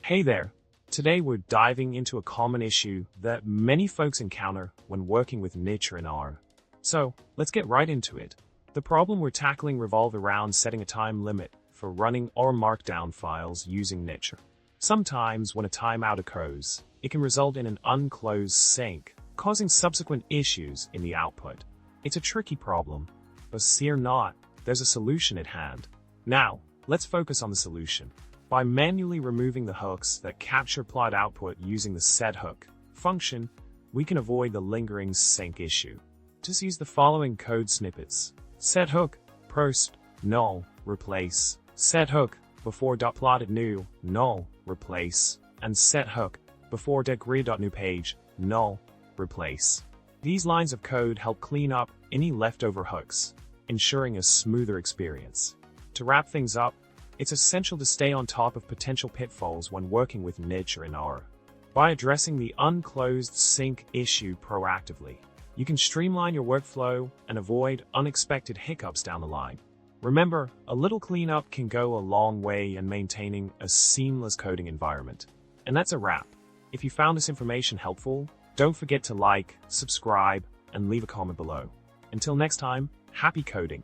Hey there! Today we're diving into a common issue that many folks encounter when working with knitr in R. So, let's get right into it. The problem we're tackling revolves around setting a time limit for running RMarkdown files using knitr. Sometimes when a timeout occurs, it can result in an unclosed sync, causing subsequent issues in the output. It's a tricky problem, but fear not, there's a solution at hand. Now, let's focus on the solution. By manually removing the hooks that capture plot output using the setHook function, we can avoid the lingering sync issue. Just use the following code snippets: setHook, post, null, replace, setHook, before .plotted new, null, replace, and setHook, before grid.newPage, null, replace. These lines of code help clean up any leftover hooks, ensuring a smoother experience. To wrap things up, it's essential to stay on top of potential pitfalls when working with knitr in R. By addressing the unclosed sync issue proactively, you can streamline your workflow and avoid unexpected hiccups down the line. Remember, a little cleanup can go a long way in maintaining a seamless coding environment. And that's a wrap. If you found this information helpful, don't forget to like, subscribe, and leave a comment below. Until next time, happy coding!